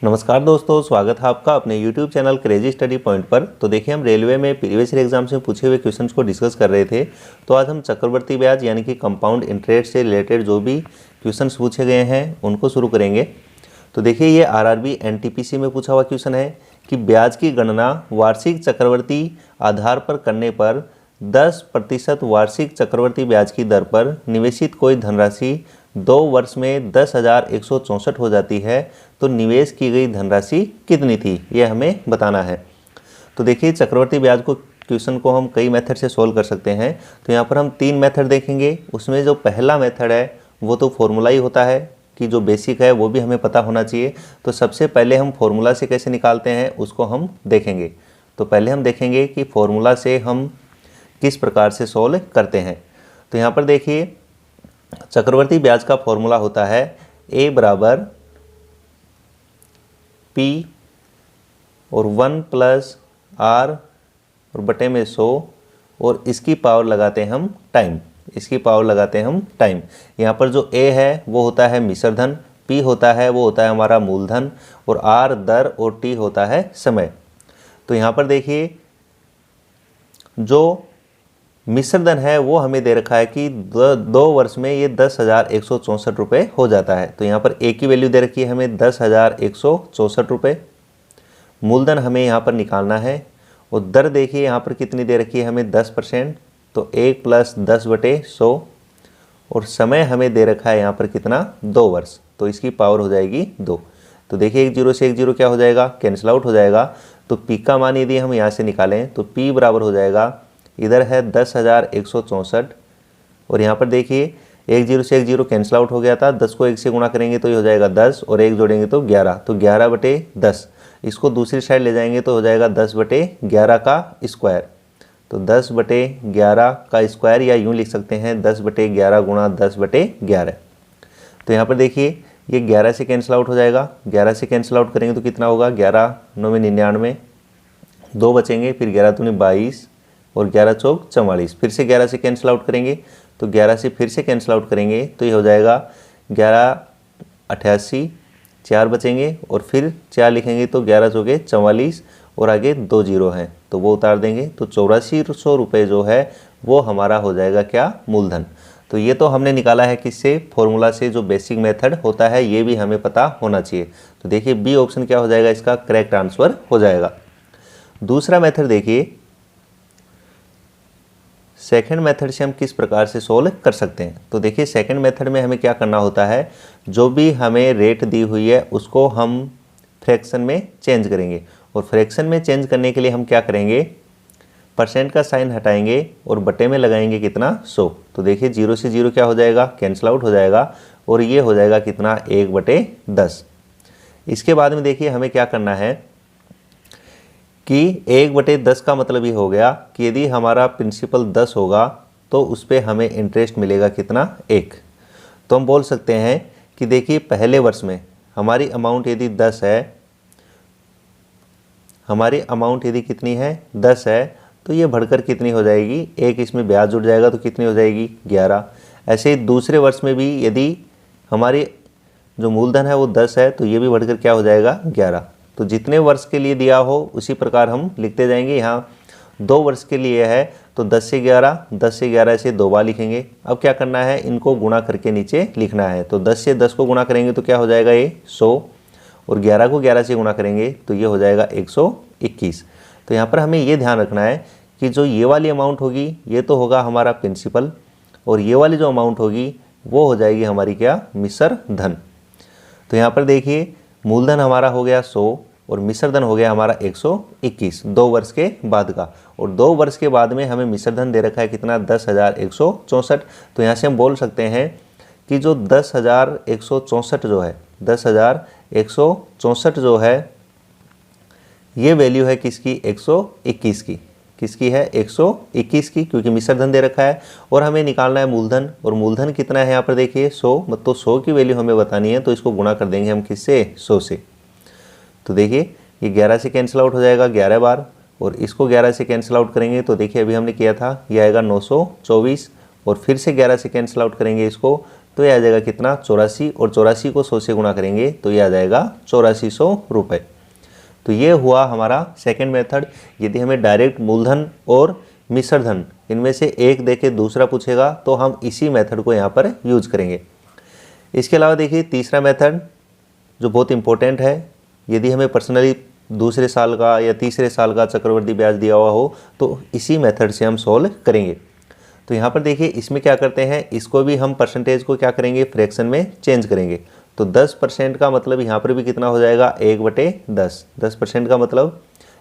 नमस्कार दोस्तों, स्वागत है आपका अपने YouTube channel crazy study point पर। तो देखिए, हम रेलवे में प्रीवियस ईयर एग्जाम से पूछे हुए क्वेश्चंस को डिस्कस कर रहे थे। तो आज हम चक्रवर्ती ब्याज यानी कि कंपाउंड इंटरेस्ट से रिलेटेड जो भी क्वेश्चंस पूछे गए हैं उनको शुरू करेंगे। तो देखिए, ये RRB NTPC में पूछा हुआ क्वेश्चन है कि ब्याज की गणना वार्षिक चक्रवर्ती आधार पर करने पर 10% वार्षिक चक्रवर्ती ब्याज की दर पर निवेशित कोई धनराशि 2 वर्ष में 10,164 हो जाती है, तो निवेश की गई धनराशि कितनी थी, ये हमें बताना है। तो देखिए, चक्रवर्ती ब्याज को क्वेश्चन को हम कई मेथड से सोल्व कर सकते हैं। तो यहाँ पर हम 3 मेथड देखेंगे। उसमें जो पहला मेथड है वो तो फॉर्मूला ही होता है कि जो बेसिक है वो भी हमें पता होना चाहिए। तो सबसे पहले हम फॉर्मूला से कैसे निकालते हैं उसको हम देखेंगे। तो पहले हम देखेंगे कि फॉर्मूला से हम किस प्रकार से सोल्व करते हैं। तो यहाँ पर देखिए, चक्रवर्ती ब्याज का फॉर्मूला होता है A बराबर P और 1 प्लस R और बटे में 100 और इसकी पावर लगाते हैं हम टाइम। यहाँ पर जो A है वो होता है मिश्र धन, P होता है वो होता है हमारा मूलधन और R दर और T होता है समय। तो यहाँ पर देखिए, जो मिश्र धन है वो हमें दे रखा है कि 2 वर्ष में ये 10,164 रुपये हो जाता है। तो यहाँ पर A की वैल्यू दे रखी है हमें 10,164 रुपये। मूलधन हमें यहाँ पर निकालना है और दर देखिए यहाँ पर कितनी दे रखी है हमें 10%, तो 1 प्लस 10/100 और समय हमें दे रखा है यहाँ पर कितना 2 वर्ष, तो इसकी पावर हो जाएगी 2। तो देखिए, 1 0 से 1 0 क्या हो जाएगा, कैंसिल आउट हो जाएगा। तो P का मान यदि हम यहाँ से निकालें तो P बराबर हो जाएगा, इधर है 10,164 और यहाँ पर देखिए 1 0 से 1 0 कैंसिल आउट हो गया था। 10 को 1 से गुणा करेंगे तो ये हो जाएगा 10 और 1 जोड़ेंगे तो 11, तो 11/10। इसको दूसरी साइड ले जाएंगे तो हो जाएगा 10/11 का स्क्वायर। तो 10/11 का स्क्वायर या यूँ लिख सकते हैं 10/11 गुणा 10/11। तो यहाँ पर देखिए, ये 11 से कैंसिल आउट हो जाएगा। 11 से कैंसिल आउट करेंगे तो कितना होगा, 11 9 में 99, 2 बचेंगे, फिर 11 दूनी 22 और 11 चौक 44। फिर से 11 से कैंसिल आउट करेंगे तो 11 से फिर से कैंसिल आउट करेंगे तो ये हो जाएगा 11 88, 4 बचेंगे और फिर 4 लिखेंगे तो 11 चौके 44 और आगे 2 0 हैं तो वो उतार देंगे। तो 8400 रुपये जो है वो हमारा हो जाएगा क्या, मूलधन। तो ये तो हमने निकाला है किससे, फॉर्मूला से, जो बेसिक मेथड होता है ये भी हमें पता होना चाहिए। तो देखिए, B ऑप्शन क्या हो जाएगा, इसका करेक्ट आंसर हो जाएगा। दूसरा मेथड देखिए, सेकंड मेथड से हम किस प्रकार से सोल्व कर सकते हैं। तो देखिए, सेकंड मेथड में हमें क्या करना होता है, जो भी हमें रेट दी हुई है उसको हम फ्रैक्शन में चेंज करेंगे और फ्रैक्शन में चेंज करने के लिए हम क्या करेंगे, परसेंट का साइन हटाएंगे और बटे में लगाएंगे कितना, 100। तो देखिए, 0 से 0 क्या हो जाएगा, कैंसिल आउट हो जाएगा और ये हो जाएगा कितना, 1/10। इसके बाद में देखिए हमें क्या करना है कि 1/10 का मतलब ये हो गया कि यदि हमारा प्रिंसिपल 10 होगा तो उस पर हमें इंटरेस्ट मिलेगा कितना, 1। तो हम बोल सकते हैं कि देखिए, पहले वर्ष में हमारी अमाउंट यदि 10 है, हमारी अमाउंट यदि कितनी है, 10 है, तो ये बढ़कर कितनी हो जाएगी, 1 इसमें ब्याज जुड़ जाएगा तो कितनी हो जाएगी, 11। ऐसे ही दूसरे वर्ष में भी यदि हमारी जो मूलधन है वो 10 है तो ये भी बढ़कर क्या हो जाएगा, 11। तो जितने वर्ष के लिए दिया हो उसी प्रकार हम लिखते जाएंगे। यहाँ 2 वर्ष के लिए है तो 10 से 11 से 2 बार लिखेंगे। अब क्या करना है, इनको गुणा करके नीचे लिखना है। तो 10 से 10 को गुणा करेंगे तो क्या हो जाएगा, ये 100 और 11 को 11 से गुणा करेंगे तो ये हो जाएगा 121। तो यहाँ पर हमें ये ध्यान रखना है कि जो ये वाली अमाउंट होगी ये तो होगा हमारा प्रिंसिपल और ये वाली जो अमाउंट होगी वो हो जाएगी हमारी क्या, मिश्र धन। तो यहाँ पर देखिए, मूलधन हमारा हो गया 100 और मिश्र धन हो गया हमारा 121, 2 वर्ष के बाद का। और 2 वर्ष के बाद में हमें मिश्र धन दे रखा है कितना, 10,164। तो यहाँ से हम बोल सकते हैं कि जो 10,164 जो है, 10,164 जो है ये वैल्यू है किसकी, 121 की। किसकी है, 121 की, क्योंकि मिश्र धन दे रखा है और हमें निकालना है मूलधन। और मूलधन कितना है यहाँ पर देखिए, 100, मतलब 100 की वैल्यू हमें बतानी है तो इसको गुणा कर देंगे हम किससे, 100 से। तो देखिए, ये 11 से कैंसिल आउट हो जाएगा 11 बार और इसको 11 से कैंसिल आउट करेंगे तो देखिए अभी हमने किया था, ये आएगा 924 और फिर से 11 से कैंसिल आउट करेंगे इसको तो ये आ जाएगा कितना 84, और 84 को 100 से गुणा करेंगे तो ये आ जाएगा 8400 रुपये। तो ये हुआ हमारा सेकंड मेथड। यदि हमें डायरेक्ट मूलधन और मिश्र धन इनमें से एक देके दूसरा पूछेगा तो हम इसी मेथड को यहाँ पर यूज करेंगे। इसके अलावा देखिए तीसरा मेथड जो बहुत इंपॉर्टेंट है, यदि हमें पर्सनली दूसरे साल का या तीसरे साल का चक्रवृद्धि ब्याज दिया हुआ हो तो इसी मेथड से हम सोल्व करेंगे। तो यहाँ पर देखिए इसमें क्या करते हैं, इसको भी हम परसेंटेज को क्या करेंगे, फ्रैक्शन में चेंज करेंगे। तो 10% का मतलब यहाँ पर भी कितना हो जाएगा 1/10। 10% का मतलब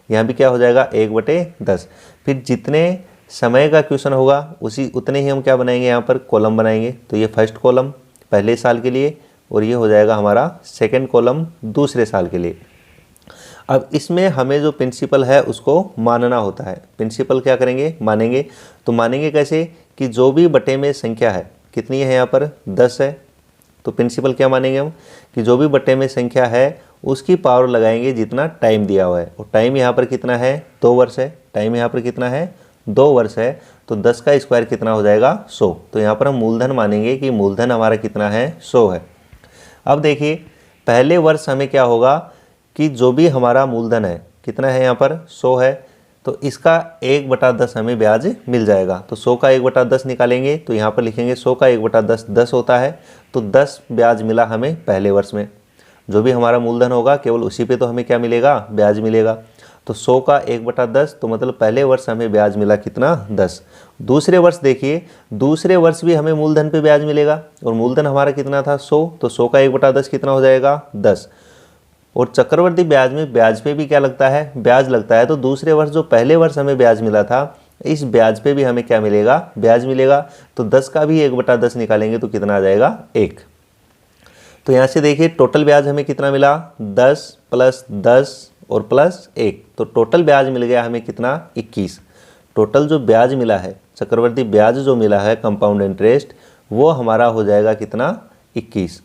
यहाँ भी क्या हो जाएगा 1/10। फिर जितने समय का क्वेश्चन होगा उतने ही हम क्या बनाएंगे, यहाँ पर कॉलम बनाएंगे। तो ये फर्स्ट कॉलम पहले साल के लिए और ये हो जाएगा हमारा सेकंड कॉलम दूसरे साल के लिए। अब इसमें हमें जो प्रिंसिपल है उसको मानना होता है। प्रिंसिपल क्या करेंगे, मानेंगे। तो मानेंगे कैसे कि जो भी बटे में संख्या है, कितनी है यहाँ पर 10 है, तो प्रिंसिपल क्या मानेंगे हम कि जो भी बटे में संख्या है उसकी पावर लगाएंगे जितना टाइम दिया हुआ है। और टाइम यहाँ पर कितना है 2 वर्ष है। टाइम यहाँ पर कितना है 2 वर्ष है। तो 10 का स्क्वायर कितना हो जाएगा 100। तो यहाँ पर हम मूलधन मानेंगे कि मूलधन हमारा कितना है 100 है। अब देखिए पहले वर्ष हमें क्या होगा कि जो भी हमारा मूलधन है कितना है यहाँ पर 100 है, तो इसका 1/10 हमें ब्याज मिल जाएगा। तो 100 का 1/10 निकालेंगे तो यहाँ पर लिखेंगे 100 का 1/10 10 होता है। तो 10 ब्याज मिला हमें पहले वर्ष में। जो भी हमारा मूलधन होगा केवल उसी पे तो हमें क्या मिलेगा, ब्याज मिलेगा। तो 100 का 1/10 तो मतलब पहले वर्ष हमें ब्याज मिला कितना 10। दूसरे वर्ष देखिए, दूसरे वर्ष भी हमें मूलधन पे ब्याज मिलेगा और मूलधन हमारा कितना था 100। तो 100 का 1/10 कितना हो जाएगा 10। और चक्रवर्ती ब्याज में ब्याज पे भी क्या लगता है, ब्याज लगता है। तो दूसरे वर्ष जो पहले वर्ष हमें ब्याज मिला था इस ब्याज पे भी हमें क्या मिलेगा, ब्याज मिलेगा। तो 10 का भी 1/10 निकालेंगे तो कितना आ जाएगा 1। तो यहाँ से देखिए टोटल ब्याज हमें कितना मिला 10 + 10 और +1। तो टोटल ब्याज मिल गया हमें कितना 21। टोटल जो ब्याज मिला है, चक्रवर्ती ब्याज जो मिला है कंपाउंड इंटरेस्ट, वो हमारा हो जाएगा कितना 21।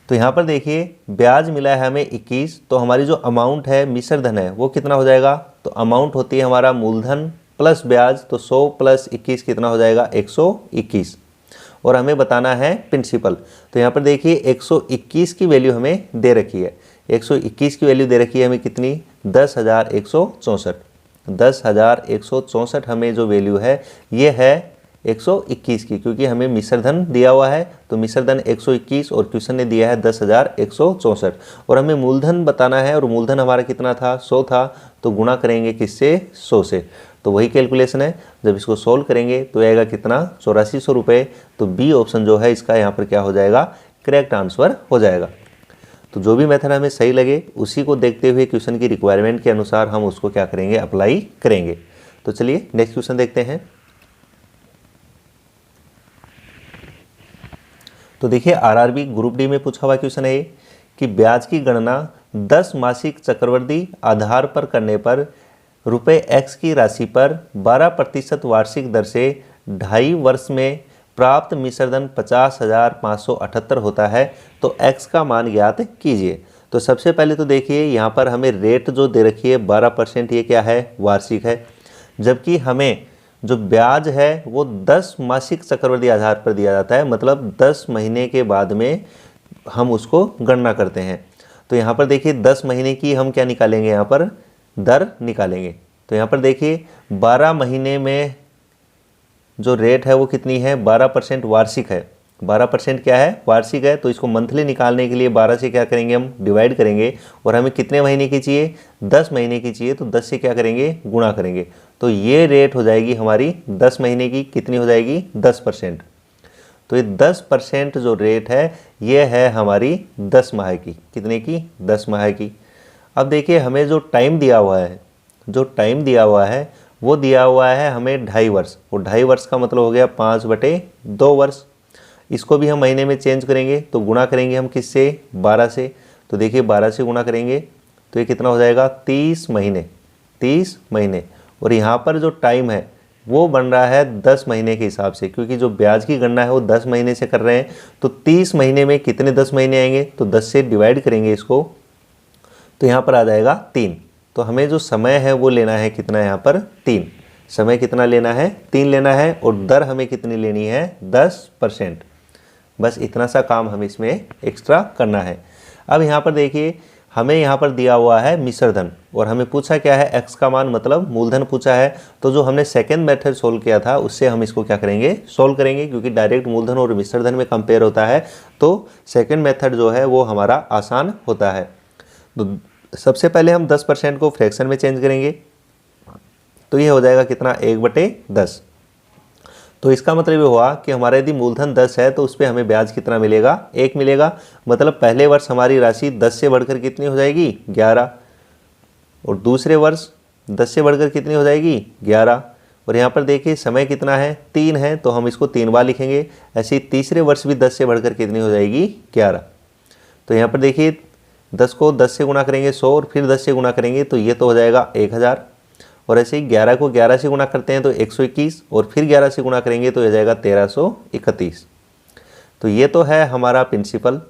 तो यहाँ पर देखिए ब्याज मिला है हमें 21। तो हमारी जो अमाउंट है मिश्र धन है वो कितना हो जाएगा, तो अमाउंट होती है हमारा मूलधन प्लस ब्याज। तो 100 + 21 कितना हो जाएगा 121। और हमें बताना है प्रिंसिपल। तो यहाँ पर देखिए 121 की वैल्यू हमें दे रखी है। 121 की वैल्यू दे रखी है हमें कितनी 10,164। 10,164 हमें जो वैल्यू है ये है 121 की, क्योंकि हमें मिश्र धन दिया हुआ है। तो मिश्र धन 121 और क्वेश्चन ने दिया है 10,164। और हमें मूलधन बताना है और मूलधन हमारा कितना था 100 था। तो गुणा करेंगे किससे 100 से। तो वही कैलकुलेशन है। जब इसको सोल्व करेंगे तो आएगा कितना 8400 रुपये। तो बी ऑप्शन जो है इसका यहाँ पर क्या हो जाएगा, करेक्ट आंसर हो जाएगा। तो जो भी मेथड हमें सही लगे उसी को देखते हुए क्वेश्चन की रिक्वायरमेंट के अनुसार हम उसको क्या करेंगे, अप्लाई करेंगे। तो चलिए नेक्स्ट क्वेश्चन देखते हैं। तो देखिए आरआरबी ग्रुप डी में पूछा हुआ क्वेश्चन है कि ब्याज की गणना 10 मासिक चक्रवृद्धि आधार पर करने पर ₹X की राशि पर 12% वार्षिक दर से 2.5 वर्ष में प्राप्त मिश्रधन 50,578 होता है। तो x का मान ज्ञात कीजिए। तो सबसे पहले तो देखिए यहाँ पर हमें रेट जो दे रखी है 12%, ये क्या है वार्षिक है। जबकि हमें जो ब्याज है वो 10 मासिक चक्रवृद्धि आधार पर दिया जाता है, मतलब 10 महीने के बाद में हम उसको गणना करते हैं। तो यहाँ पर देखिए 10 महीने की हम क्या निकालेंगे, यहाँ पर दर निकालेंगे। तो यहाँ पर देखिए 12 महीने में जो रेट है वो कितनी है 12% वार्षिक है। 12% क्या है वार्षिक है। तो इसको मंथली निकालने के लिए 12 से क्या करेंगे हम डिवाइड करेंगे। और हमें कितने महीने की चाहिए 10 महीने की चाहिए। तो 10 से क्या करेंगे गुणा करेंगे। तो ये रेट हो जाएगी हमारी 10 महीने की, कितनी हो जाएगी 10%। तो ये 10% जो रेट है ये है हमारी 10 माह की, कितने की 10 माह की। अब देखिए हमें जो टाइम दिया हुआ है, जो टाइम दिया हुआ है वो दिया हुआ है हमें 2.5 वर्ष। और 2.5 वर्ष का मतलब हो गया 5/2 वर्ष। इसको भी हम महीने में चेंज करेंगे तो गुणा करेंगे हम किससे 12 से। तो देखिए 12 से गुणा करेंगे तो ये कितना हो जाएगा 30 महीने। 30 महीने। और यहाँ पर जो टाइम है वो बन रहा है 10 महीने के हिसाब से, क्योंकि जो ब्याज की गणना है वो 10 महीने से कर रहे हैं। तो 30 महीने में कितने 10 महीने आएंगे, तो 10 से डिवाइड करेंगे इसको तो यहाँ पर आ जाएगा 3। तो हमें जो समय है वो लेना है कितना, यहाँ पर 3। समय कितना लेना है 3 लेना है। और दर हमें कितनी लेनी है 10%। बस इतना सा काम हमें इसमें एक्स्ट्रा करना है। अब यहाँ पर देखिए हमें यहाँ पर दिया हुआ है मिश्र धन और हमें पूछा क्या है, x का मान मतलब मूलधन पूछा है। तो जो हमने सेकेंड मेथड सोल्व किया था उससे हम इसको क्या करेंगे, सोल्व करेंगे, क्योंकि डायरेक्ट मूलधन और मिश्र धन में कंपेयर होता है तो सेकेंड मेथड जो है वो हमारा आसान होता है। तो सबसे पहले हम 10% को फ्रैक्शन में चेंज करेंगे, तो ये हो जाएगा कितना, 1/10। तो इसका मतलब ये हुआ कि हमारा यदि मूलधन 10 है तो उस पर हमें ब्याज कितना मिलेगा, 1 मिलेगा। मतलब पहले वर्ष हमारी राशि 10 से बढ़कर कितनी हो जाएगी, 11, और दूसरे वर्ष 10 से बढ़कर कितनी हो जाएगी, 11। और यहाँ पर देखिए समय कितना है, 3 है, तो हम इसको 3 बार लिखेंगे। ऐसे ही तीसरे वर्ष भी 10 से बढ़कर कितनी हो जाएगी, 11। तो यहाँ पर देखिए 10 को 10 से गुणा करेंगे 100 और फिर 10 से गुणा करेंगे तो ये तो हो जाएगा 1000। और ऐसे ही 11 को 11 से गुणा करते हैं तो 121 और फिर 11 से गुणा करेंगे तो हो जाएगा 1331। तो ये तो है हमारा प्रिंसिपल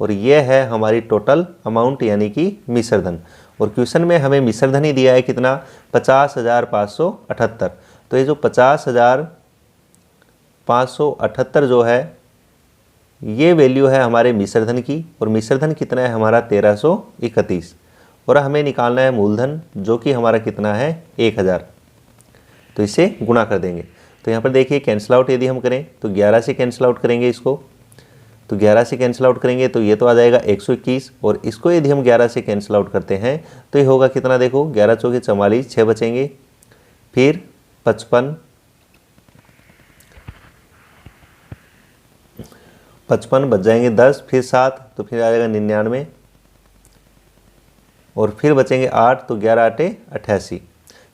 और ये है हमारी टोटल अमाउंट यानी कि मिश्र धन। और क्वेश्चन में हमें मिश्र धन ही दिया है कितना, 50,578। तो ये जो 50,578 जो है ये वैल्यू है हमारे मिश्र धन की, और मिश्र धन कितना है हमारा 1331, और हमें निकालना है मूलधन जो कि हमारा कितना है 1000। तो इसे गुणा कर देंगे। तो यहाँ पर देखिए कैंसिल आउट यदि हम करें तो 11 से कैंसिल आउट करेंगे इसको, तो 11 से कैंसिल आउट करेंगे तो ये तो आ जाएगा 121, और इसको यदि हम 11 से कैंसिल आउट करते हैं तो ये होगा कितना, देखो 11 चौके 44, 6 बचेंगे, फिर 55 बच जाएंगे 10, फिर 7 तो फिर आ जाएगा 99, और फिर बचेंगे 8 तो 11 8 88।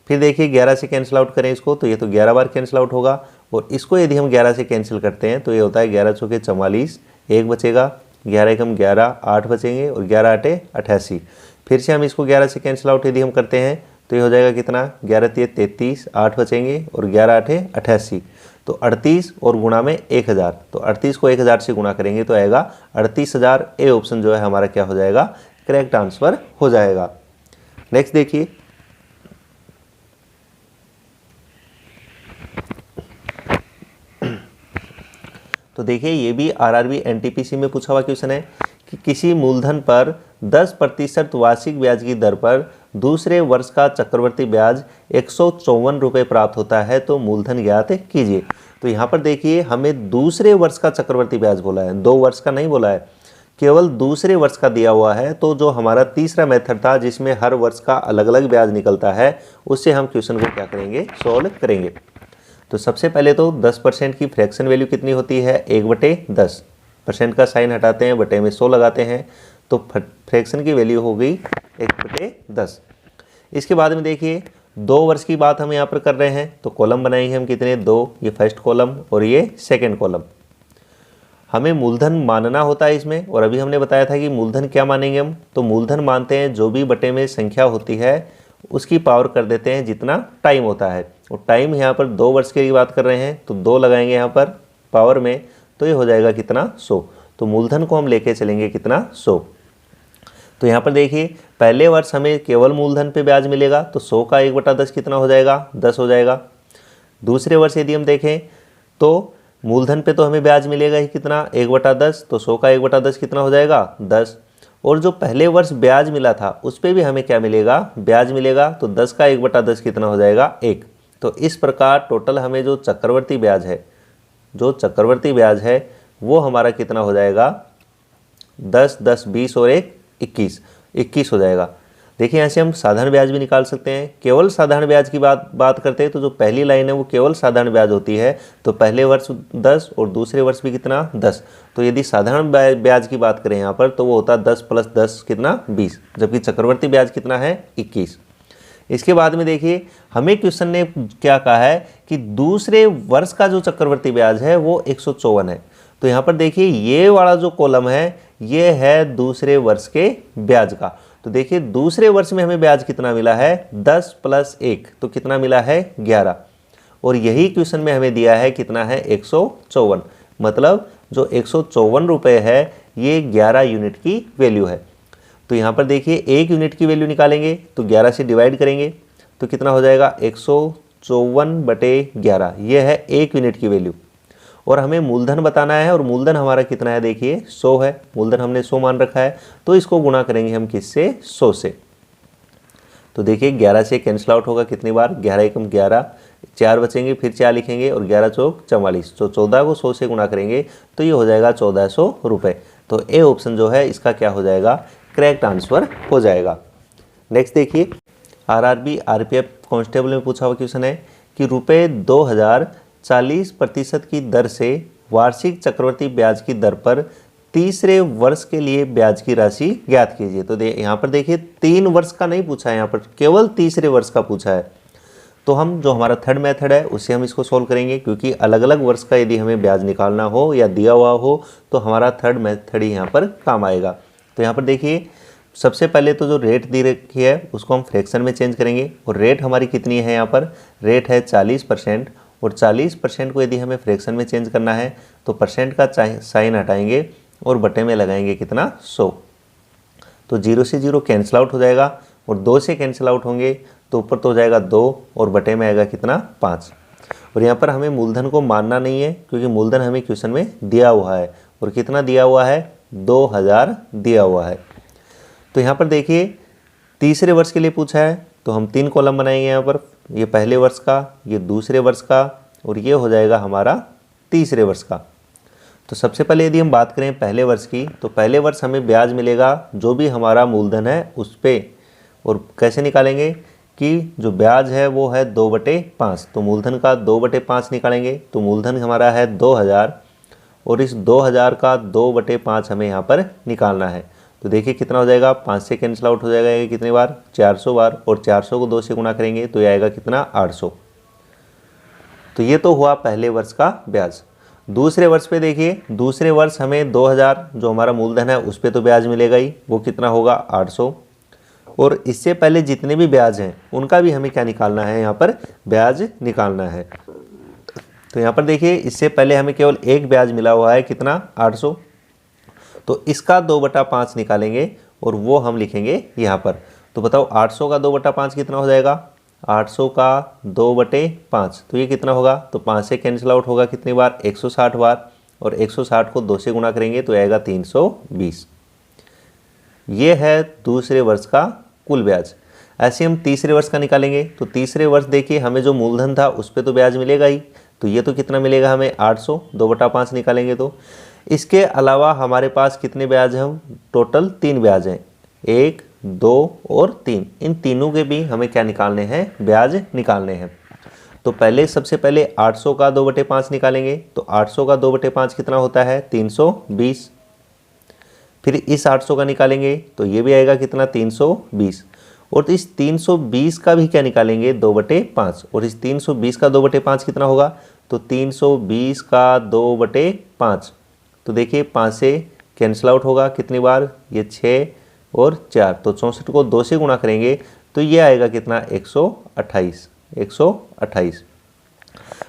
फिर देखिए 11 से कैंसिल आउट करें इसको तो ये तो 11 बार कैंसिल आउट होगा, और इसको यदि हम 11 से कैंसिल करते हैं तो ये होता है 11 चौके 44, 1 बचेगा, 11 एकम 11, 8 बचेंगे, और 11 8 88। फिर से हम इसको 11 से कैंसिल आउट यदि हम करते हैं तो ये हो जाएगा कितना, 11 3 33, 8 बचेंगे, और 11 8 88। तो 38 और गुणा में 1000, तो 38 को 1000 से गुणा करेंगे तो आएगा 38,000। ए ऑप्शन जो है हमारा क्या हो जाएगा, करेक्ट आंसर हो जाएगा। नेक्स्ट देखिए, तो देखिए ये भी आरआरबी एनटीपीसी में पूछा हुआ क्वेश्चन है कि किसी मूलधन पर 10% वार्षिक ब्याज की दर पर दूसरे वर्ष का चक्रवर्ती ब्याज 154 रुपये प्राप्त होता है, तो मूलधन ज्ञात कीजिए। तो यहाँ पर देखिए हमें दूसरे वर्ष का चक्रवर्ती ब्याज बोला है, 2 वर्ष का नहीं बोला है, केवल दूसरे वर्ष का दिया हुआ है। तो जो हमारा तीसरा मेथड था जिसमें हर वर्ष का अलग अलग ब्याज निकलता है, उससे हम क्वेश्चन को क्या करेंगे, सोल्व करेंगे। तो सबसे पहले तो 10% की फ्रैक्शन वैल्यू कितनी होती है, 1/10। परसेंट का साइन हटाते हैं, बटे में 100 लगाते हैं, तो फ्रैक्शन की वैल्यू हो गई 1/10। इसके बाद में देखिए 2 वर्ष की बात हम यहाँ पर कर रहे हैं, तो कॉलम बनाएंगे हम कितने, 2, ये फर्स्ट कॉलम और ये सेकेंड कॉलम। हमें मूलधन मानना होता है इसमें, और अभी हमने बताया था कि मूलधन क्या मानेंगे हम, तो मूलधन मानते हैं जो भी बटे में संख्या होती है उसकी पावर कर देते हैं जितना टाइम होता है, और टाइम यहाँ पर 2 वर्ष की बात कर रहे हैं तो 2 लगाएंगे यहाँ पर पावर में, तो ये हो जाएगा कितना, 100। तो मूलधन को हम लेके चलेंगे कितना, 100। तो यहाँ पर देखिए पहले वर्ष हमें केवल मूलधन पे ब्याज मिलेगा, तो 100 का 1/10 कितना हो जाएगा, 10 हो जाएगा। दूसरे वर्ष यदि हम देखें तो मूलधन पे तो हमें ब्याज मिलेगा ही कितना, 1/10, तो 100 का 1/10 कितना हो जाएगा, 10। और जो पहले वर्ष ब्याज मिला था उस पर भी हमें क्या मिलेगा, ब्याज मिलेगा, तो 10 का 1/10 कितना हो जाएगा, 1। तो इस प्रकार टोटल हमें जो चक्रवर्ती ब्याज है वो हमारा कितना हो जाएगा, 10 10 20 और 1 21 हो जाएगा। देखिए यहाँ से हम साधारण ब्याज भी निकाल सकते हैं। केवल साधारण ब्याज की बात करते हैं तो जो पहली लाइन है वो केवल साधारण ब्याज होती है, तो पहले वर्ष 10 और दूसरे वर्ष भी कितना, 10। तो यदि साधारण ब्याज की बात करें यहाँ पर तो वो होता है 10 + 10 कितना, 20, जबकि चक्रवर्ती ब्याज कितना है, 21। इसके बाद में देखिए हमें क्वेश्चन ने क्या कहा है कि दूसरे वर्ष का जो चक्रवर्ती ब्याज है वो 154 है। तो यहाँ पर देखिए ये वाला जो कॉलम है ये है दूसरे वर्ष के ब्याज का। तो देखिए दूसरे वर्ष में हमें ब्याज कितना मिला है, 10 + 1, तो कितना मिला है, 11। और यही क्वेश्चन में हमें दिया है कितना है, 154। मतलब जो 154 रुपये है ये 11 यूनिट की वैल्यू है। तो यहाँ पर देखिए 1 यूनिट की वैल्यू निकालेंगे तो 11 से डिवाइड करेंगे तो कितना हो जाएगा, 154/11, ये है 1 यूनिट की वैल्यू। और हमें मूलधन बताना है, और मूलधन हमारा कितना है, देखिए 100 है, मूलधन हमने 100 मान रखा है, तो इसको गुणा करेंगे हम किससे, 100 से। तो देखिए 11 से कैंसिल आउट होगा कितनी बार, 11 एकम 11, 4 बचेंगे, फिर 4 लिखेंगे और 11 चौक 44, तो 14 को 100 से गुणा करेंगे तो ये हो जाएगा 1400 रुपये। तो ए ऑप्शन जो है इसका क्या हो जाएगा, करेक्ट आंसर हो जाएगा। नेक्स्ट देखिए, आरआरबी आरपीएफ कांस्टेबल में पूछा हुआ क्वेश्चन है कि रुपये 2000 40% की दर से वार्षिक चक्रवृद्धि ब्याज की दर पर तीसरे वर्ष के लिए ब्याज की राशि ज्ञात कीजिए। तो यहाँ पर देखिए 3 वर्ष का नहीं पूछा है, यहाँ पर केवल तीसरे वर्ष का पूछा है। तो हम जो हमारा थर्ड मेथड है उससे हम इसको सोल्व करेंगे, क्योंकि अलग अलग वर्ष का यदि हमें ब्याज निकालना हो या दिया हुआ हो तो हमारा थर्ड मेथड ही यहाँ पर काम आएगा। तो यहाँ पर देखिए सबसे पहले तो जो रेट दी रखी है उसको हम फ्रैक्शन में चेंज करेंगे, और रेट हमारी कितनी है, यहाँ पर रेट है 40%, और 40% को यदि हमें फ्रैक्शन में चेंज करना है तो परसेंट का साइन हटाएंगे और बटे में लगाएंगे कितना, 100। तो 0 से 0 कैंसिल आउट हो जाएगा, और 2 से कैंसिल आउट होंगे तो ऊपर तो हो जाएगा 2 और बटे में आएगा कितना, 5। और यहाँ पर हमें मूलधन को मानना नहीं है, क्योंकि मूलधन हमें क्वेश्चन में दिया हुआ है, और कितना दिया हुआ है, 2000 दिया हुआ है। तो यहाँ पर देखिए तीसरे वर्ष के लिए पूछा है, तो हम 3 कॉलम बनाएंगे यहाँ पर, ये पहले वर्ष का, ये दूसरे वर्ष का, और ये हो जाएगा हमारा तीसरे वर्ष का। तो सबसे पहले यदि हम बात करें पहले वर्ष की, तो पहले वर्ष हमें ब्याज मिलेगा जो भी हमारा मूलधन है उस पर, और कैसे निकालेंगे कि जो ब्याज है वो है 2/5, तो मूलधन का 2/5 निकालेंगे। तो मूलधन हमारा है 2000, और इस 2000 का 2/5 हमें यहाँ पर निकालना है। तो देखिए कितना हो जाएगा, 5 से कैंसिल आउट हो जाएगा, ये कितनी बार, 400 बार, और 400 को 2 से गुणा करेंगे तो ये आएगा कितना, 800। तो ये तो हुआ पहले वर्ष का ब्याज। दूसरे वर्ष पे देखिए, दूसरे वर्ष हमें 2000 जो हमारा मूलधन है उस पर तो ब्याज मिलेगा ही, वो कितना होगा, 800, और इससे पहले जितने भी ब्याज हैं उनका भी हमें क्या निकालना है, यहाँ पर ब्याज निकालना है। तो यहाँ पर देखिए इससे पहले हमें केवल एक ब्याज मिला हुआ है, कितना, 800, तो इसका 2/5 निकालेंगे और वो हम लिखेंगे यहाँ पर। तो बताओ 800 का 2/5 कितना हो जाएगा, 800 का 2/5, तो ये कितना होगा, तो 5 से कैंसिल आउट होगा कितनी बार, 160 बार, और 160 को 2 से गुणा करेंगे तो आएगा 320। ये है दूसरे वर्ष का कुल ब्याज। ऐसे हम तीसरे वर्ष का निकालेंगे, तो तीसरे वर्ष देखिए हमें जो मूलधन था उस पर तो ब्याज मिलेगा ही, तो ये तो कितना मिलेगा हमें, 800, 2/5 निकालेंगे तो। इसके अलावा हमारे पास कितने ब्याज हैं, टोटल 3 ब्याज हैं, 1, 2 और 3। इन तीनों के भी हमें क्या निकालने हैं, ब्याज निकालने हैं। तो पहले सबसे पहले 800 का 2/5 निकालेंगे, तो 800 का 2/5 कितना होता है, 320। फिर इस 800 का निकालेंगे तो ये भी आएगा कितना, 320, और इस 320 का भी क्या निकालेंगे, 2/5, और इस 320 का 2/5 कितना होगा, तो 320 का 2/5, तो देखिए 5 से कैंसिल आउट होगा कितनी बार, ये 6 और 4, तो 64 को 2 से गुणा करेंगे तो ये आएगा कितना, 128।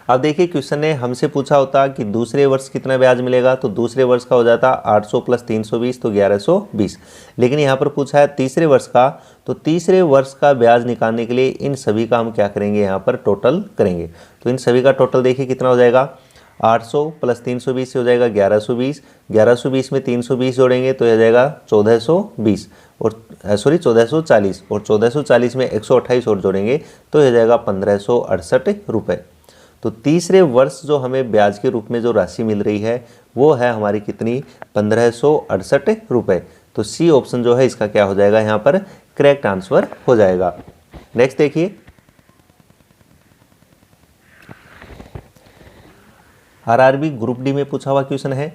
अब देखिए क्वेश्चन ने हमसे पूछा होता कि दूसरे वर्ष कितना ब्याज मिलेगा, तो दूसरे वर्ष का हो जाता 800 + 320, तो 1120। लेकिन यहाँ पर पूछा है तीसरे वर्ष का, तो तीसरे वर्ष का ब्याज निकालने के लिए इन सभी का हम क्या करेंगे, यहाँ पर टोटल करेंगे। तो इन सभी का टोटल देखिए कितना हो जाएगा, 800 + 320 से हो जाएगा 1120, 1120 में 320 जोड़ेंगे तो हो जाएगा 1420, और 1440, और 1440 में 128 और जोड़ेंगे तो हो जाएगा 1568 रुपये। तो तीसरे वर्ष जो हमें ब्याज के रूप में जो राशि मिल रही है वो है हमारी कितनी, 1568 रुपये। तो सी ऑप्शन जो है इसका क्या हो जाएगा, यहाँ पर करेक्ट आंसर हो जाएगा। नेक्स्ट देखिए, आरआरबी ग्रुप डी में पूछा हुआ क्वेश्चन है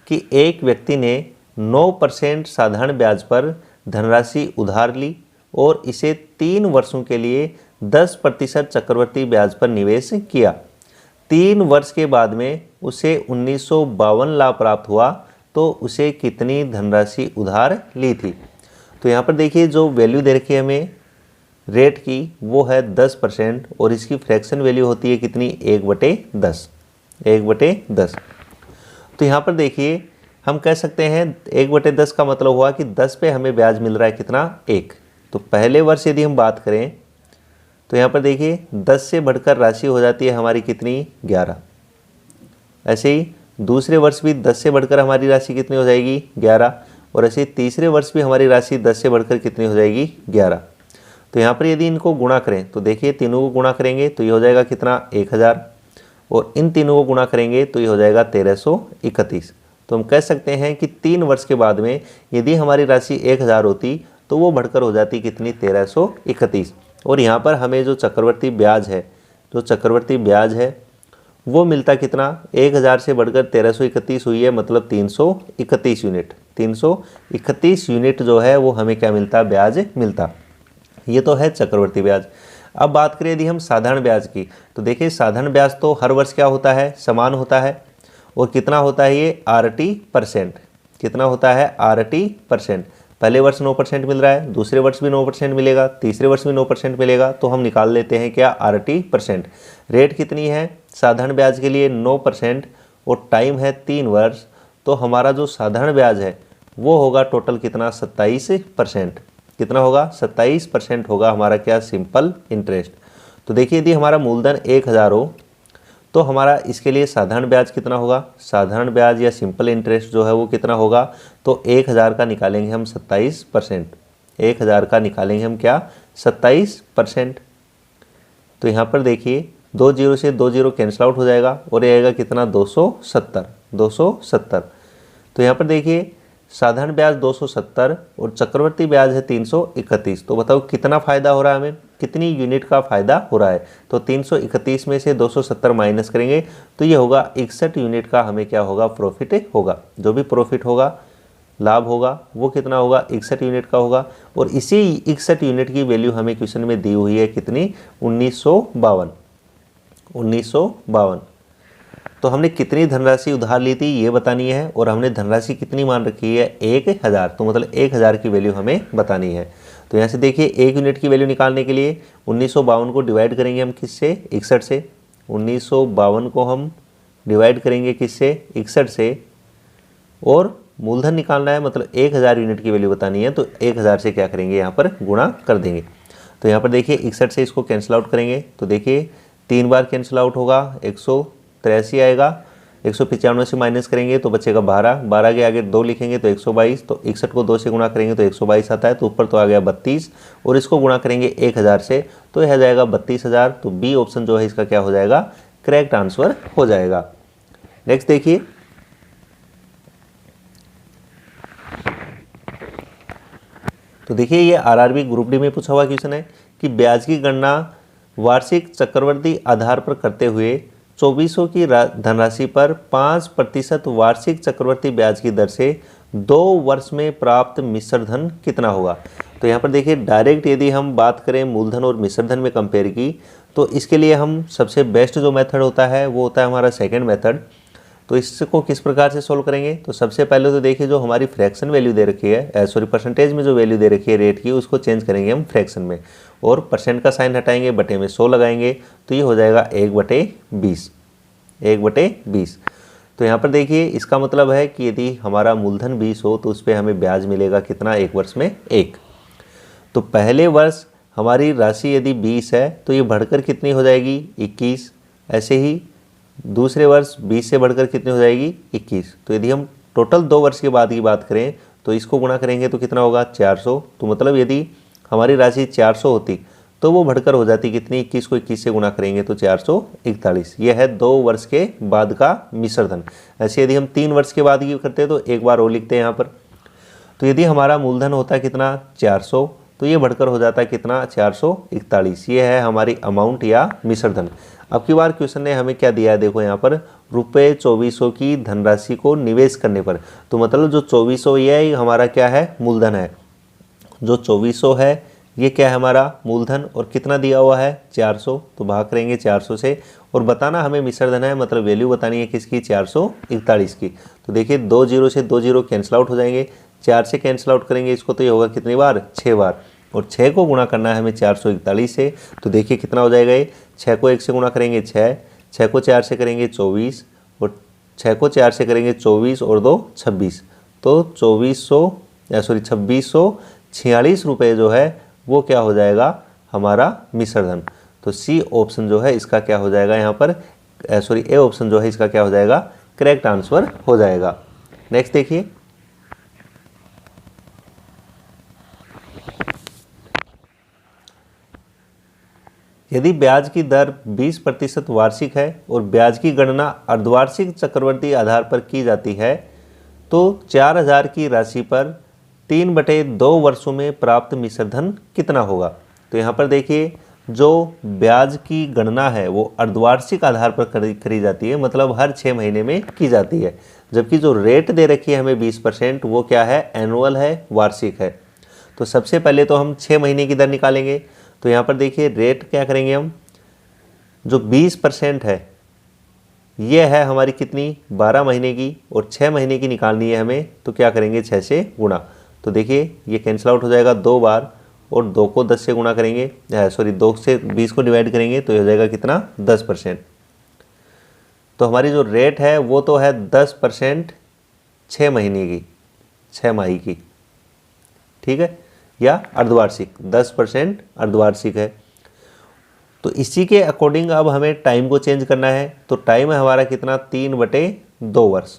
कि एक व्यक्ति ने 9% साधारण ब्याज पर धनराशि उधार ली और इसे 3 वर्षों के लिए 10% चक्रवर्ती ब्याज पर निवेश किया। 3 वर्ष के बाद में उसे 1952 लाभ प्राप्त हुआ, तो उसे कितनी धनराशि उधार ली थी। तो यहाँ पर देखिए जो वैल्यू दे रखी है हमें रेट की वो है 10%, और इसकी फ्रैक्शन वैल्यू होती है कितनी, 1/10, 1/10। तो यहाँ पर देखिए हम कह सकते हैं 1/10 का मतलब हुआ कि 10 पे हमें ब्याज मिल रहा है कितना, 1। तो पहले वर्ष यदि हम बात करें तो यहाँ पर देखिए 10 से बढ़कर राशि हो जाती है हमारी कितनी, 11। ऐसे ही दूसरे वर्ष भी 10 से बढ़कर हमारी राशि कितनी हो जाएगी 11, और ऐसे ही तीसरे वर्ष भी हमारी राशि 10 से बढ़कर कितनी हो जाएगी 11। तो यहाँ पर यदि इनको गुणा करें तो देखिए तीनों को गुणा करेंगे तो ये हो जाएगा कितना 1000, और इन तीनों को गुणा करेंगे तो ये हो जाएगा 1331। तो हम कह सकते हैं कि 3 वर्ष के बाद में यदि हमारी राशि 1000 होती तो वो बढ़कर हो जाती कितनी 1331। और यहाँ पर हमें जो चक्रवर्ती ब्याज है वो मिलता कितना 1000 से बढ़कर 1331 हुई है, मतलब 331 यूनिट। 331 यूनिट जो है वो हमें क्या मिलता, ब्याज मिलता। ये तो है चक्रवर्ती ब्याज। अब बात करें यदि हम साधारण ब्याज की, तो देखिए साधारण ब्याज तो हर वर्ष क्या होता है, समान होता है। और कितना होता है ये RT%। कितना होता है RT%। पहले वर्ष 9% मिल रहा है, दूसरे वर्ष भी 9% मिलेगा, तीसरे वर्ष भी 9% मिलेगा। तो हम निकाल लेते हैं क्या RT%। रेट कितनी है साधारण ब्याज के लिए 9%, और टाइम है 3 वर्ष। तो हमारा जो साधारण ब्याज है वो होगा टोटल कितना 27%। कितना होगा 27% होगा हमारा क्या सिंपल इंटरेस्ट। तो देखिए यदि हमारा मूलधन 1000 हो तो हमारा इसके लिए साधारण ब्याज कितना होगा, साधारण ब्याज या सिंपल इंटरेस्ट जो है वो कितना होगा, तो 1000 का निकालेंगे हम 27%। 1000 का निकालेंगे हम क्या 27%। तो यहाँ पर देखिए 2 जीरो से 2 जीरो कैंसिल आउट हो जाएगा और ये आएगा कितना 270। तो यहाँ पर देखिए साधारण ब्याज 270 और चक्रवर्ती ब्याज है 331। तो बताओ कितना फ़ायदा हो रहा है हमें, कितनी यूनिट का फ़ायदा हो रहा है। तो 331 में से 270 माइनस करेंगे तो ये होगा 61 यूनिट का हमें क्या होगा प्रॉफिट होगा। जो भी प्रॉफिट होगा, लाभ होगा, वो कितना होगा 61 यूनिट का होगा। और इसी 61 यूनिट की वैल्यू हमें क्वेश्चन में दी हुई है कितनी 1952। तो हमने कितनी धनराशि उधार ली थी ये बतानी है, और हमने धनराशि कितनी मान रखी है 1000। तो मतलब 1000 की वैल्यू हमें बतानी है। तो यहाँ से देखिए 1 यूनिट की वैल्यू निकालने के लिए 1952 को डिवाइड करेंगे हम किससे 61 से। 1952 को हम डिवाइड करेंगे किससे 61 से, और मूलधन निकालना है मतलब 1000 यूनिट की वैल्यू बतानी है। तो 1000 से क्या करेंगे यहाँ पर गुणा कर देंगे। तो यहाँ पर देखिए 61 से इसको कैंसिल आउट करेंगे तो देखिए 3 बार कैंसिल आउट होगा 183 आएगा। 195 से माइनस करेंगे तो बचेगा 12 के आगे 2 लिखेंगे तो 122। तो 61 को 2 से गुणा करेंगे तो 122 आता है। तो ऊपर तो आ गया 32, और इसको गुणा करेंगे 1000 से तो यह आ जाएगा 32,000। तो बी ऑप्शन जो है इसका क्या हो जाएगा करेक्ट आंसर हो जाएगा। नेक्स्ट देखिए तो देखिए ये आरआरबी ग्रुप डी में पूछा हुआ क्वेश्चन है कि ब्याज की गणना वार्षिक चक्रवर्ती आधार पर करते हुए 2400 की धनराशि पर 5% वार्षिक चक्रवर्ती ब्याज की दर से 2 वर्ष में प्राप्त मिश्र धन कितना होगा। तो यहाँ पर देखिए डायरेक्ट यदि हम बात करें मूलधन और मिश्र धन में कंपेयर की, तो इसके लिए हम सबसे बेस्ट जो मेथड होता है वो होता है हमारा सेकंड मेथड। तो इसको किस प्रकार से सोल्व करेंगे, तो सबसे पहले तो देखिए जो हमारी फ्रैक्शन वैल्यू दे रखी है परसेंटेज में जो वैल्यू दे रखी है रेट की, उसको चेंज करेंगे हम फ्रैक्शन में, और परसेंट का साइन हटाएंगे, बटे में 100 लगाएंगे तो ये हो जाएगा 1/20। तो यहाँ पर देखिए इसका मतलब है कि यदि हमारा मूलधन 20 हो तो उस पर हमें ब्याज मिलेगा कितना 1 वर्ष में 1। तो पहले वर्ष हमारी राशि यदि 20 है तो ये बढ़कर कितनी हो जाएगी 21। ऐसे ही दूसरे वर्ष 20 से बढ़कर कितनी हो जाएगी 21। तो यदि हम टोटल 2 वर्ष के बाद की बात करें तो इसको गुणा करेंगे तो कितना होगा 400। तो मतलब यदि हमारी राशि 400 होती तो वो बढ़कर हो जाती कितनी 21 को 21 से गुणा करेंगे तो 441। यह है 2 वर्ष के बाद का मिश्र धन। ऐसे यदि हम 3 वर्ष के बाद की करते हैं तो एक बार और लिखते हैं यहाँ पर। तो यदि हमारा मूलधन होता है कितना 400 तो ये बढ़कर हो जाता है कितना 441। ये है हमारी अमाउंट या मिश्र धन। अब की बार क्वेश्चन ने हमें क्या दिया है, देखो यहाँ पर रुपये 2400 की धनराशि को निवेश करने पर। तो मतलब जो 2400 ये हमारा क्या है मूलधन है, जो 2400 है ये क्या है हमारा मूलधन, और कितना दिया हुआ है 400। तो भाग करेंगे 400 से, और बताना हमें मिश्र धन है मतलब वैल्यू बतानी है किसकी 441 की। तो देखिए 2 जीरो से 2 जीरो कैंसिल आउट हो जाएंगे, 4 से कैंसिल आउट करेंगे इसको तो ये होगा कितनी बार 6 बार, और 6 को गुणा करना है हमें 441 से। तो देखिए कितना हो जाएगा ये 6 को 1 से गुणा करेंगे 6, 6 को 4 से करेंगे 24, और 6 को 4 से करेंगे 24 और 2 26। तो 2646 रुपये जो है वो क्या हो जाएगा हमारा मिश्र धन। तो सी ऑप्शन जो है इसका क्या हो जाएगा यहाँ पर सॉरी ए ऑप्शन जो है इसका क्या हो जाएगा, करेक्ट आंसर हो जाएगा। नेक्स्ट देखिए, यदि ब्याज की दर 20% वार्षिक है और ब्याज की गणना अर्धवार्षिक चक्रवृद्धि आधार पर की जाती है तो 4000 की राशि पर 3/2 वर्षों में प्राप्त मिश्र धन कितना होगा। तो यहाँ पर देखिए, जो ब्याज की गणना है वो अर्धवार्षिक आधार पर करी जाती है, मतलब हर 6 महीने में की जाती है, जबकि जो रेट दे रखी है हमें 20% वो क्या है, एनुअल है, वार्षिक है। तो सबसे पहले तो हम 6 महीने की दर निकालेंगे। तो यहाँ पर देखिए रेट क्या करेंगे हम, जो 20% है ये है हमारी कितनी, 12 महीने की, और 6 महीने की निकालनी है हमें, तो क्या करेंगे 6 से गुणा। तो देखिए ये कैंसिल आउट हो जाएगा 2 बार, और 2 को 10 से गुणा करेंगे, सॉरी 2 से 20 को डिवाइड करेंगे तो हो जाएगा कितना, 10%। तो हमारी जो रेट है वो तो है 10% 6 महीने की, 6 माही की, ठीक है, या अर्धवार्षिक 10% अर्धवार्षिक है। तो इसी के अकॉर्डिंग अब हमें टाइम को चेंज करना है। तो टाइम है हमारा कितना, 3/2 वर्ष,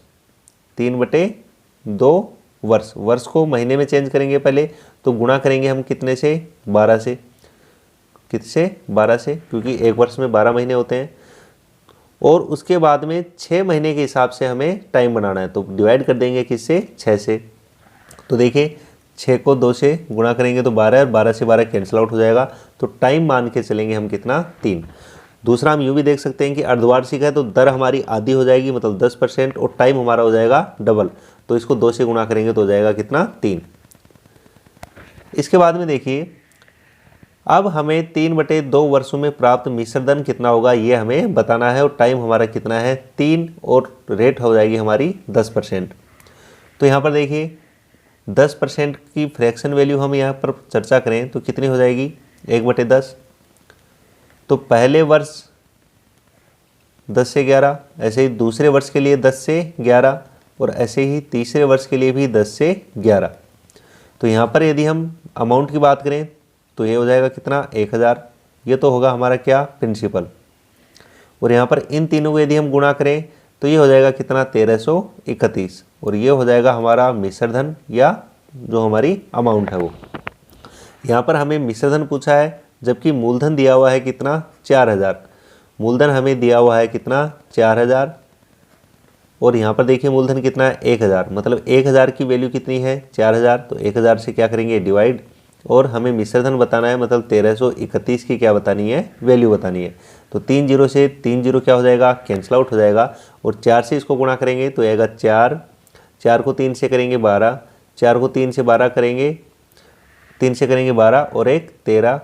3/2 वर्ष। वर्ष को महीने में चेंज करेंगे पहले, तो गुणा करेंगे हम कितने से, 12 से, किससे, 12 से, क्योंकि एक वर्ष में 12 महीने होते हैं। और उसके बाद में 6 महीने के हिसाब से हमें टाइम बनाना है, तो डिवाइड कर देंगे किससे, 6 से। तो देखिए 6 को 2 से गुणा करेंगे तो 12, और 12 से 12 कैंसिल आउट हो जाएगा। तो टाइम मान के चलेंगे हम कितना, 3। दूसरा हम यूँ भी देख सकते हैं कि अर्धवार्षिक है तो दर हमारी आधी हो जाएगी, मतलब 10%, और टाइम हमारा हो जाएगा डबल, तो इसको 2 से गुणा करेंगे तो हो जाएगा कितना, 3। इसके बाद में देखिए, अब हमें 3/2 वर्षों में प्राप्त मिश्र धन कितना होगा ये हमें बताना है, और टाइम हमारा कितना है, 3, और रेट हो जाएगी हमारी 10%। तो यहाँ पर देखिए 10% की फ्रैक्शन वैल्यू हम यहाँ पर चर्चा करें तो कितनी हो जाएगी, 1/10। तो पहले वर्ष 10 से 11, ऐसे ही दूसरे वर्ष के लिए 10 से 11, और ऐसे ही तीसरे वर्ष के लिए भी 10 से 11। तो यहाँ पर यदि हम अमाउंट की बात करें तो ये हो जाएगा कितना, 1000। ये तो होगा हमारा क्या, प्रिंसिपल। और यहाँ पर इन तीनों को यदि हम गुणा करें तो ये हो जाएगा कितना, 1331, और ये हो जाएगा हमारा मिश्र धन, या जो हमारी अमाउंट है वो। यहाँ पर हमें मिश्र धन पूछा है, जबकि मूलधन दिया हुआ है कितना, 4000। मूलधन हमें दिया हुआ है कितना, 4000, और यहाँ पर देखिए मूलधन कितना है, 1000, मतलब 1000 की वैल्यू कितनी है, 4000। तो 1000 से क्या करेंगे, डिवाइड, और हमें मिश्र धन बताना है, मतलब 1331 की क्या बतानी है, वैल्यू बतानी है। तो 3 0 से 3 0 क्या हो जाएगा, कैंसिल आउट हो जाएगा, और 4 से इसको गुणा करेंगे तो आएगा 4, 4 को 3 से करेंगे 12, 4 को 3 से 12 करेंगे, 3 से करेंगे 12, और 1 13,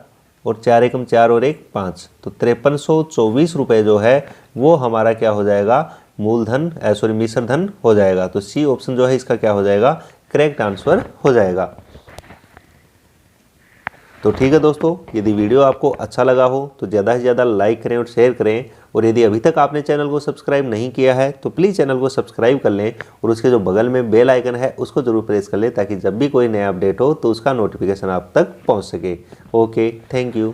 और 4 एकम 4, और 1 5। तो 5324 रुपये जो है वो हमारा क्या हो जाएगा, मूलधन, सॉरी मिश्र धन हो जाएगा। तो सी ऑप्शन जो है इसका क्या हो जाएगा, करेक्ट आंसर हो जाएगा। तो ठीक है दोस्तों, यदि वीडियो आपको अच्छा लगा हो तो ज़्यादा से ज़्यादा लाइक करें और शेयर करें, और यदि अभी तक आपने चैनल को सब्सक्राइब नहीं किया है तो प्लीज़ चैनल को सब्सक्राइब कर लें, और उसके जो बगल में बेल आइकन है उसको जरूर प्रेस कर लें, ताकि जब भी कोई नया अपडेट हो तो उसका नोटिफिकेशन आप तक पहुंच सके। Okay, thank you.